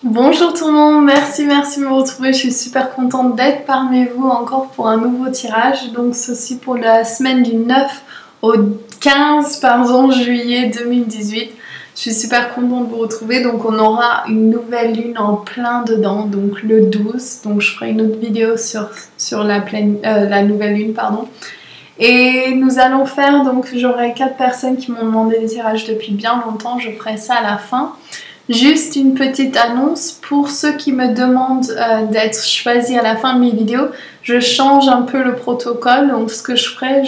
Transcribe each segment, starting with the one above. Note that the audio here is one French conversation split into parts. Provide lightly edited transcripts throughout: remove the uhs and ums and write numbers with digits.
Bonjour tout le monde, merci de me retrouver, je suis super contente d'être parmi vous encore pour un nouveau tirage. Donc ceci pour la semaine du 9 au 15 juillet 2018. Je suis super contente de vous retrouver, donc on aura une nouvelle lune en plein dedans, donc le 12. Donc je ferai une autre vidéo sur la nouvelle lune, pardon. Et nous allons faire, donc j'aurai 4 personnes qui m'ont demandé des tirages depuis bien longtemps, je ferai ça à la fin. Juste une petite annonce pour ceux qui me demandent d'être choisis à la fin de mes vidéos. Je change un peu le protocole, donc ce que je ferai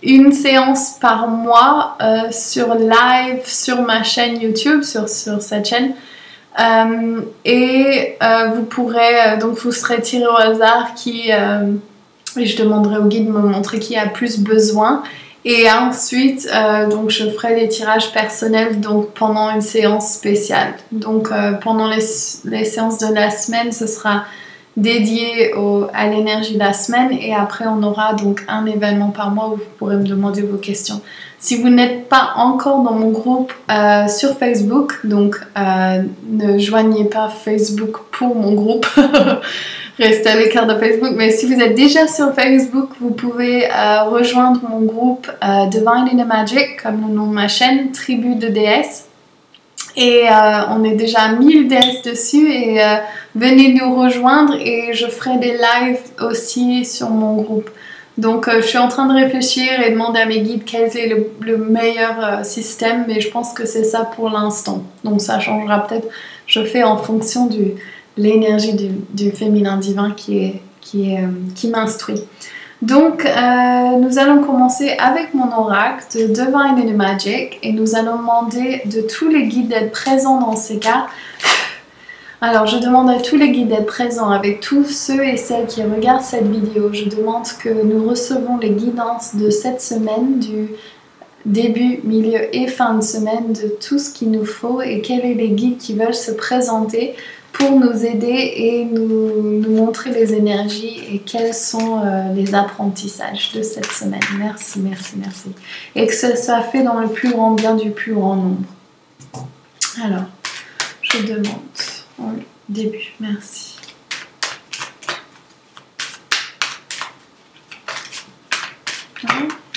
une séance par mois sur live sur ma chaîne YouTube, sur cette chaîne. Vous pourrez, donc vous serez tiré au hasard et je demanderai au guide de me montrer qui a plus besoin. Et ensuite, donc je ferai des tirages personnels donc pendant une séance spéciale. Donc pendant les séances de la semaine, ce sera dédié à l'énergie de la semaine. Et après, on aura donc un événement par mois où vous pourrez me demander vos questions. Si vous n'êtes pas encore dans mon groupe sur Facebook, donc ne joignez pas Facebook pour mon groupe. Restez à l'écart de Facebook, mais si vous êtes déjà sur Facebook, vous pouvez rejoindre mon groupe Divine in the Magic, comme le nom de ma chaîne, Tribu de déesses. Et on est déjà à 1000 déesses dessus et venez nous rejoindre et je ferai des lives aussi sur mon groupe. Donc je suis en train de réfléchir et demander à mes guides quel est le meilleur système, mais je pense que c'est ça pour l'instant. Donc ça changera peut-être, je fais en fonction de l'énergie du féminin divin qui m'instruit. Donc nous allons commencer avec mon oracle de Divine in the Magic et nous allons demander de tous les guides d'être présents dans ces cartes. Alors je demande à tous les guides d'être présents avec tous ceux et celles qui regardent cette vidéo. Je demande que nous recevons les guidances de cette semaine, du début, milieu et fin de semaine, de tout ce qu'il nous faut et quels sont les guides qui veulent se présenter pour nous aider et nous montrer les énergies et quels sont les apprentissages de cette semaine. Merci. Et que ça soit fait dans le plus grand bien du plus grand nombre. Alors, je demande au début. Merci.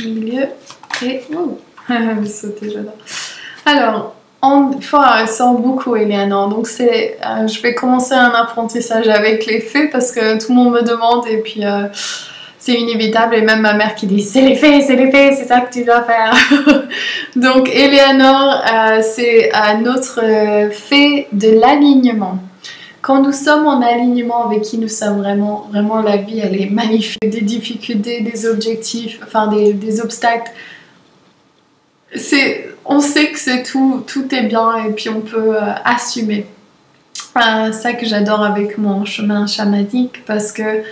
Milieu et... Oh, sauter, j'adore. Alors... elle sent beaucoup Eleanor, donc je vais commencer un apprentissage avec les fées parce que tout le monde me demande et puis c'est inévitable et même ma mère qui dit c'est les fées, c'est ça que tu dois faire. Donc Eleanor, c'est notre fée de l'alignement. Quand nous sommes en alignement avec qui nous sommes vraiment la vie elle est magnifique, des difficultés, des objectifs, enfin des obstacles. On sait que c'est tout est bien et puis on peut assumer. Ça que j'adore avec mon chemin chamanique parce qu'on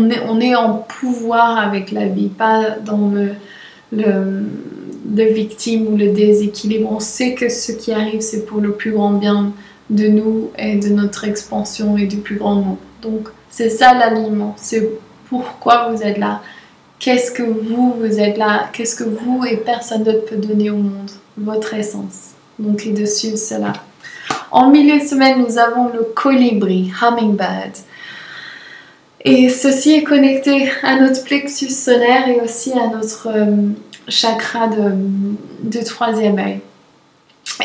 est en pouvoir avec la vie, pas dans le victime ou le déséquilibre. On sait que ce qui arrive c'est pour le plus grand bien de nous et de notre expansion et du plus grand nombre. Donc c'est ça l'alignement, c'est pourquoi vous êtes là. Qu'est-ce que vous êtes là, qu'est-ce que vous et personne d'autre peut donner au monde, votre essence. Donc et de suivre cela. En milieu de semaine, nous avons le colibri, hummingbird. Et ceci est connecté à notre plexus solaire et aussi à notre chakra de troisième œil.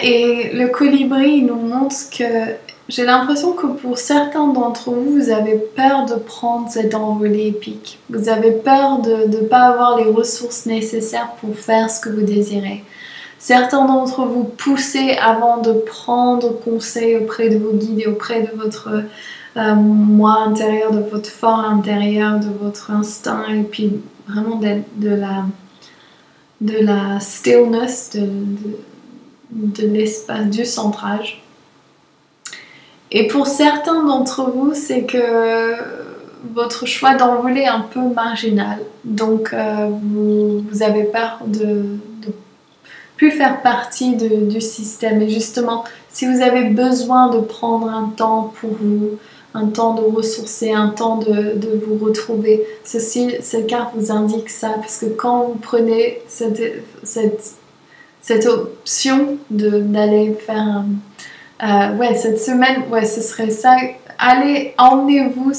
Et le colibri il nous montre que j'ai l'impression que pour certains d'entre vous, vous avez peur de prendre cette envolée épique. Vous avez peur de ne pas avoir les ressources nécessaires pour faire ce que vous désirez. Certains d'entre vous poussez avant de prendre conseil auprès de vos guides et auprès de votre moi intérieur, de votre fort intérieur, de votre instinct et puis vraiment de la stillness, de l'espace, du centrage. Et pour certains d'entre vous, c'est que votre choix d'envoler est un peu marginal. Donc vous avez peur de plus faire partie du système. Et justement, si vous avez besoin de prendre un temps pour vous, un temps de ressourcer, un temps de vous retrouver, cette carte vous indique ça. Parce que quand vous prenez cette cette option d'aller faire ouais, cette semaine, ouais, ce serait ça. Allez, emmenez-vous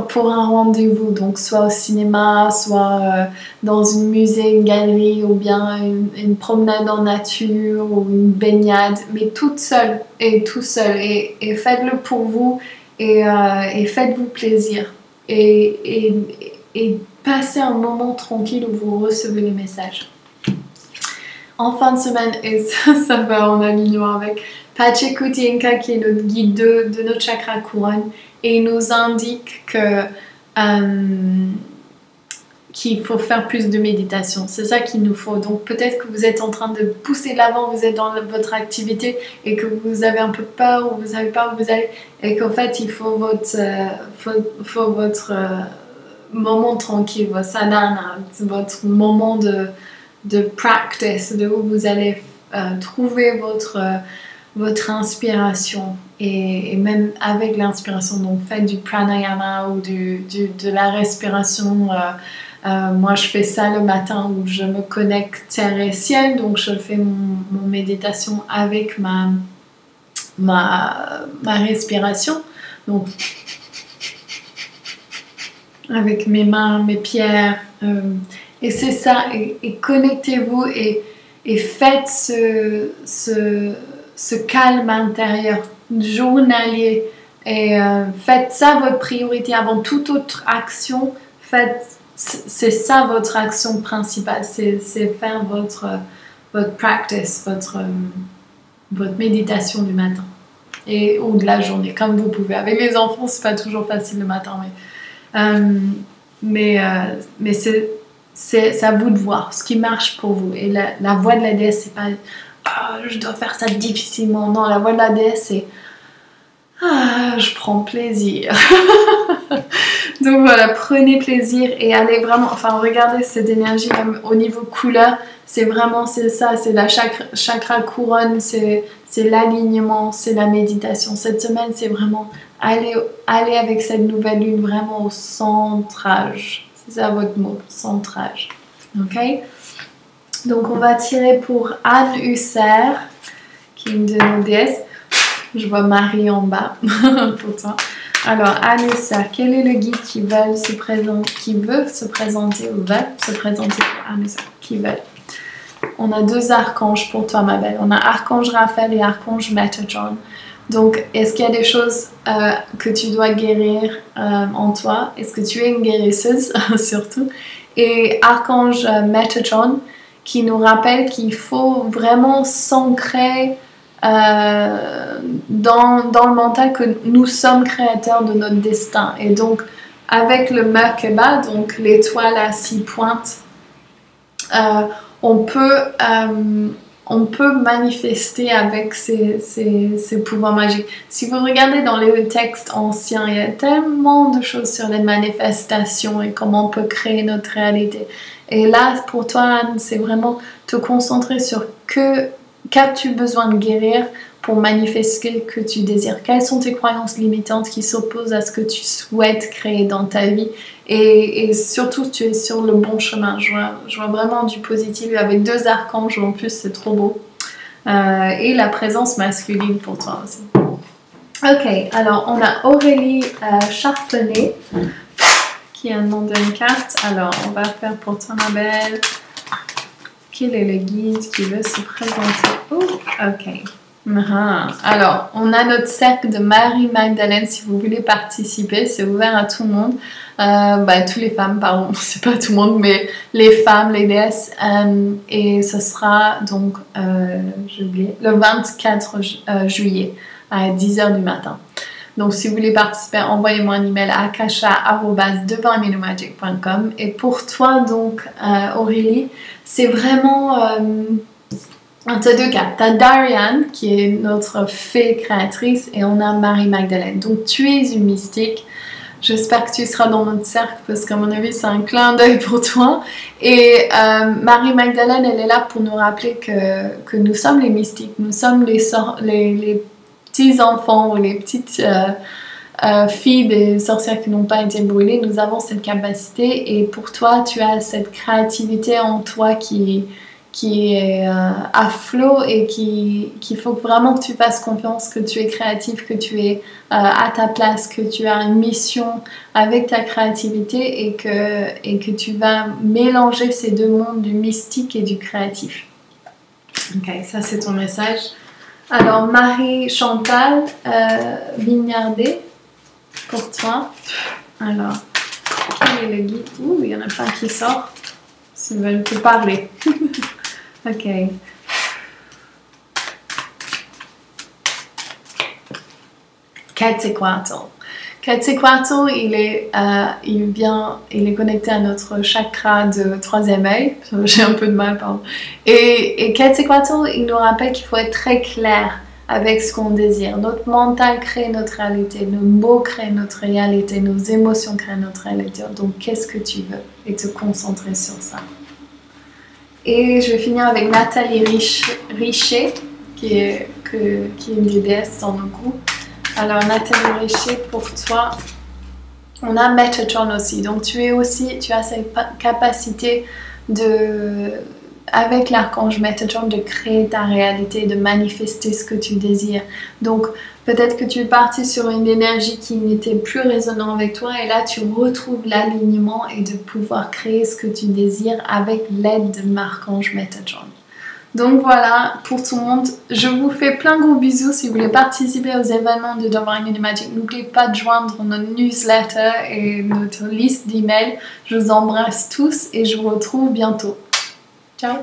pour un rendez-vous, donc soit au cinéma, soit dans une musée, une galerie, ou bien une promenade en nature, ou une baignade, mais toute seule et tout seul, et faites-le pour vous, et faites-vous plaisir, et passez un moment tranquille où vous recevez les messages. En fin de semaine, et ça va en alignement avec Pachekutienka, qui est notre guide de notre chakra couronne, et il nous indique qu'il faut faire plus de méditation. C'est ça qu'il nous faut. Donc peut-être que vous êtes en train de pousser de l'avant, vous êtes dans votre activité et que vous avez un peu peur, ou vous savez pas où vous allez, et qu'en fait il faut votre moment tranquille, votre sadhana, votre moment de practice, de où vous allez trouver votre inspiration, et même avec l'inspiration, donc faites du pranayama ou de la respiration. Moi je fais ça le matin où je me connecte terre et ciel, donc je fais mon méditation avec ma respiration, donc avec mes mains, mes pierres, et c'est ça, et connectez-vous, et faites ce calme intérieur journalier, et faites ça votre priorité avant toute autre action. C'est ça votre action principale, c'est faire votre practice, votre méditation du matin ou de la journée, comme vous pouvez. Avec les enfants, c'est pas toujours facile le matin, mais c'est à vous de voir ce qui marche pour vous. Et la voix de la déesse, c'est pas je dois faire ça difficilement. Non, la voix de la déesse, c'est je prends plaisir. Donc voilà, prenez plaisir et allez vraiment, enfin regardez cette énergie même au niveau couleur, c'est ça, c'est la chakra couronne, c'est l'alignement, c'est la méditation. Cette semaine, c'est vraiment aller avec cette nouvelle lune vraiment au centrage. C'est ça votre mot, centrage. Ok? Donc on va tirer pour Anne Husser, qui est une de nos déesses. Je vois Marie en bas pour toi. Alors Anne Husser, quel est le guide qui veut se présenter pour Anne Husser, qui veut? On a 2 archanges pour toi, ma belle. On a archange Raphaël et archange Metatron. Donc, est-ce qu'il y a des choses que tu dois guérir en toi? Est-ce que tu es une guérisseuse, surtout? Et archange Metatron, qui nous rappelle qu'il faut vraiment s'ancrer dans le mental que nous sommes créateurs de notre destin. Et donc, avec le Merkaba, donc l'étoile à 6 pointes, on peut manifester avec ces pouvoirs magiques. Si vous regardez dans les textes anciens, il y a tellement de choses sur les manifestations et comment on peut créer notre réalité. Et là, pour toi, Anne, c'est vraiment te concentrer sur qu'as-tu besoin de guérir pour manifester ce que tu désires. Quelles sont tes croyances limitantes qui s'opposent à ce que tu souhaites créer dans ta vie, et surtout, tu es sur le bon chemin. Je vois vraiment du positif avec 2 archanges en plus, c'est trop beau. Et la présence masculine pour toi aussi. Ok, alors on a Aurélie Charpenay, qui a un nom d'une carte. Alors, on va faire pour toi, ma belle. Quel est le guide qui veut se présenter? Oh, ok. Alors, on a notre cercle de Marie-Magdalène. Si vous voulez participer, c'est ouvert à tout le monde. Toutes les femmes, pardon, c'est pas tout le monde, mais les femmes, les déesses. Et ce sera donc, j'ai oublié, le 24 juillet à 10h du matin. Donc, si vous voulez participer, envoyez-moi un email à akasha@devinemenomagic.com. Et pour toi, donc, Aurélie, c'est vraiment... tu as 2 cas. Tu as Darian, qui est notre fée créatrice, et on a Marie-Magdalène. Donc, tu es une mystique. J'espère que tu seras dans notre cercle, parce qu'à mon avis, c'est un clin d'œil pour toi. Et Marie-Magdalène, elle est là pour nous rappeler que nous sommes les mystiques. Nous sommes les petits-enfants ou les petites filles des sorcières qui n'ont pas été brûlées. Nous avons cette capacité, et pour toi, tu as cette créativité en toi qui qui est à flot et qu'il faut vraiment que tu fasses confiance, que tu es créatif, que tu es à ta place, que tu as une mission avec ta créativité et que tu vas mélanger ces deux mondes du mystique et du créatif. Ok, ça c'est ton message. Alors Marie-Chantal Vignardet, pour toi. Alors, quel est le guide? Ouh, il y en a plein qui sortent. Ils veulent te parler. Ok. Quetzalcoatl. Quetzalcoatl, il est connecté à notre chakra de troisième œil. J'ai un peu de mal, pardon. Et Quetzalcoatl, il nous rappelle qu'il faut être très clair avec ce qu'on désire. Notre mental crée notre réalité, nos mots créent notre réalité, nos émotions créent notre réalité. Donc, qu'est-ce que tu veux? Et te concentrer sur ça. Et je vais finir avec Nathalie Richer, qui est une des déesses dans nos groupes. Alors Nathalie Richer, pour toi, on a Metatron aussi. Donc tu as cette capacité avec l'archange Metatron de créer ta réalité, de manifester ce que tu désires. Donc peut-être que tu es parti sur une énergie qui n'était plus résonnante avec toi et là tu retrouves l'alignement et de pouvoir créer ce que tu désires avec l'aide de l'archange Metatron. Donc voilà, pour tout le monde, je vous fais plein de gros bisous. Si vous voulez participer aux événements de Divine Unity Magic, n'oubliez pas de joindre notre newsletter et notre liste d'emails. Je vous embrasse tous et je vous retrouve bientôt. Ciao!